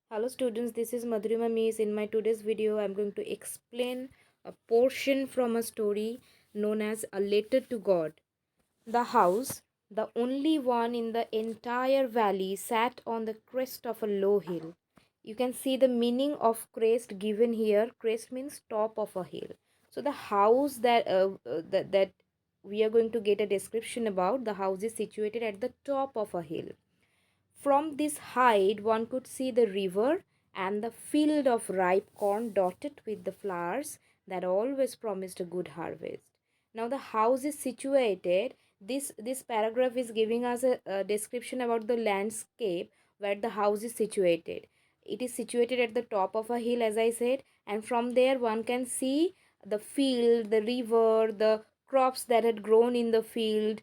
Hello students, this is Madhurima Miss. In my today's video, I'm going to explain a portion from a story known as A Letter to God. The house, the only one in the entire valley, sat on the crest of a low hill. You can see the meaning of crest given here. Crest means top of a hill. So the house that we are going to get a description about, the house is situated at the top of a hill. From this height, one could see the river and the field of ripe corn dotted with the flowers that always promised a good harvest. Now, the house is situated. This paragraph is giving us a description about the landscape where the house is situated. It is situated at the top of a hill, as I said, and from there one can see the field, the river, the crops that had grown in the field,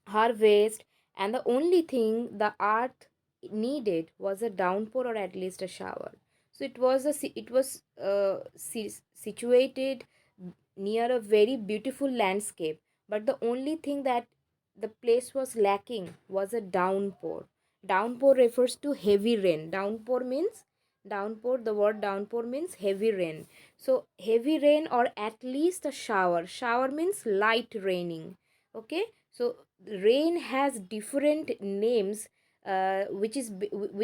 harvest, and the only thing the earth needed was a downpour or at least a shower. So it was situated near a very beautiful landscape, but the only thing that the place was lacking was a downpour. Downpour refers to heavy rain. Downpour, the word downpour means heavy rain. So heavy rain or at least a shower. Shower means light raining. Okay, so rain has different names, which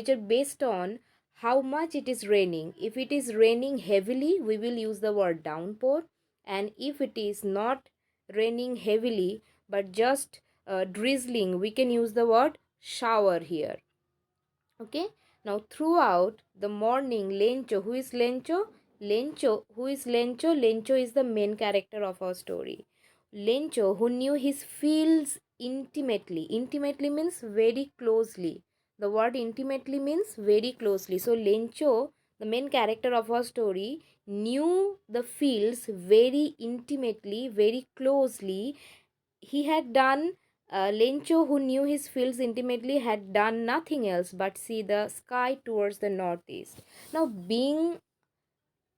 are based on how much it is raining. If it is raining heavily, we will use the word downpour, and if it is not raining heavily but just drizzling, we can use the word shower here. Okay, now throughout the morning, Lencho, who is Lencho? Lencho is the main character of our story. Lencho, who knew his fields intimately. Intimately means very closely. The word intimately means very closely. So Lencho, the main character of our story, knew the fields very intimately, very closely. He had done Lencho, who knew his fields intimately, had done nothing else but see the sky towards the northeast. Now, being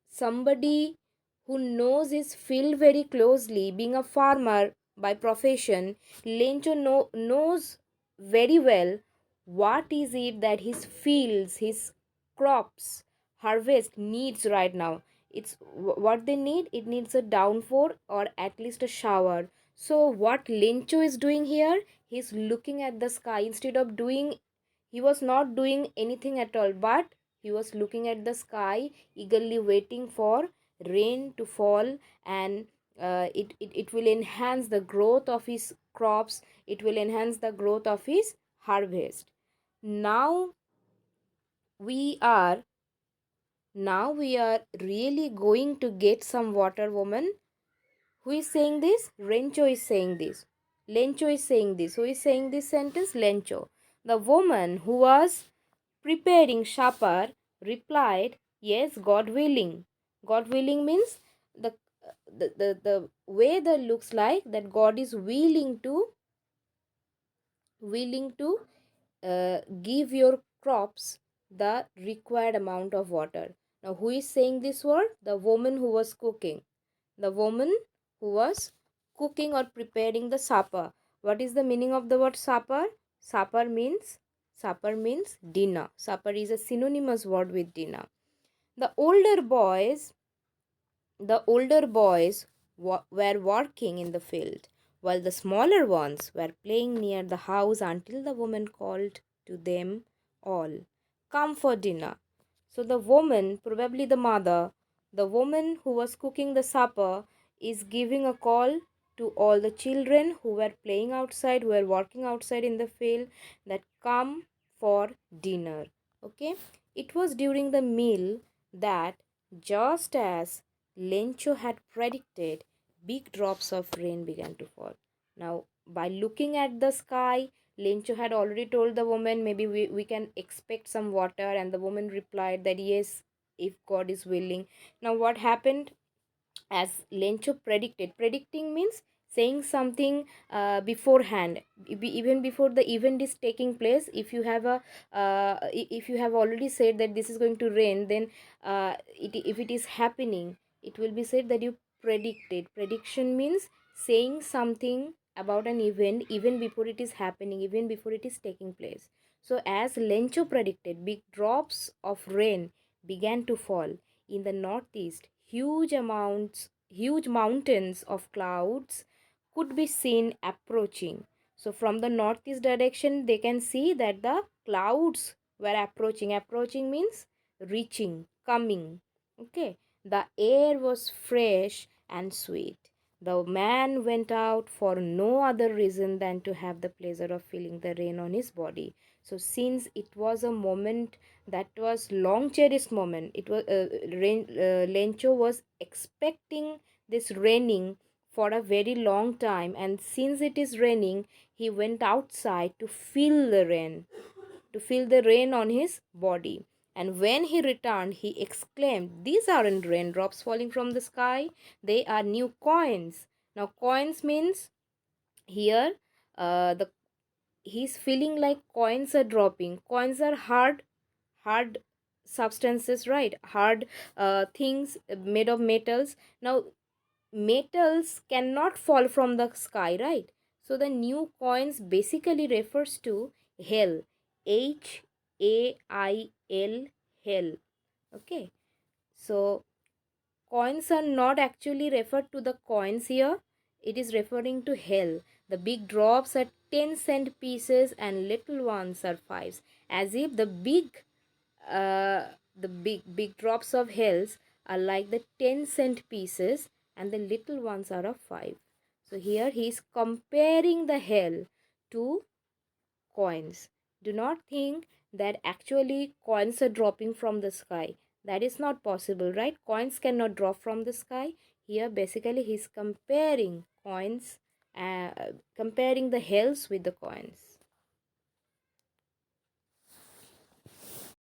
somebody who knows his field very closely, being a farmer by profession, Lencho knows very well what is it that his fields, his crops, harvest needs right now. It's what they need. It needs a downpour or at least a shower. So what Lencho is doing here, he's looking at the sky. Instead of doing, he was not doing anything at all, but he was looking at the sky, eagerly waiting for rain to fall, and it will enhance the growth of his crops, it will enhance the growth of his harvest. Now we are we are really going to get some water, woman. Who is saying this? Rencho is saying this. Lencho is saying this. Who is saying this sentence? Lencho. The woman who was preparing supper replied, "Yes, God willing." God willing means the the weather looks like that God is willing to give your crops the required amount of water. Now, who is saying this word? The woman who was cooking. The woman who was cooking or preparing the supper. What is the meaning of the word supper? Supper means dinner. Supper is a synonymous word with dinner. The older boys were working in the field, while the smaller ones were playing near the house until the woman called to them all, "Come for dinner." So the woman, probably the mother, the woman who was cooking the supper, is giving a call to all the children who were playing outside, who were working outside in the field, that come for dinner. Okay, it was during the meal that, just as Lencho had predicted, big drops of rain began to fall. Now, by looking at the sky, Lencho had already told the woman, maybe we can expect some water, and the woman replied that yes, if God is willing. Now, what happened? As Lencho predicted, predicting means saying something beforehand, even before the event is taking place. If you have already said that this is going to rain, then if it is happening, it will be said that you predicted. Prediction means saying something about an event even before it is happening, even before it is taking place. So as Lencho predicted, big drops of rain began to fall in the northeast. Huge mountains of clouds could be seen approaching. So from the northeast direction they can see that the clouds were approaching. Approaching means reaching, coming. Okay, the air was fresh and sweet. The man went out for no other reason than to have the pleasure of feeling the rain on his body. So since it was a moment that was long cherished moment, it was Lencho was expecting this raining for a very long time, and since it is raining, he went outside to feel the rain on his body. And when he returned, he exclaimed, "These aren't raindrops falling from the sky, they are new coins." Now, coins means here the he's feeling like coins are dropping. Coins are hard substances, right? Hard things made of metals. Now, metals cannot fall from the sky, right? So the new coins basically refers to hell. Hail, hell. Okay, so coins are not actually referred to the coins here, it is referring to hell. The big drops are 10-cent pieces and little ones are fives, as if uh, the big drops of hells are like the 10-cent pieces and the little ones are of 5. So here he is comparing the hell to coins. Do not think that actually coins are dropping from the sky. That is not possible, right? Coins cannot drop from the sky. Here basically he is comparing coins, comparing the hells with the coins.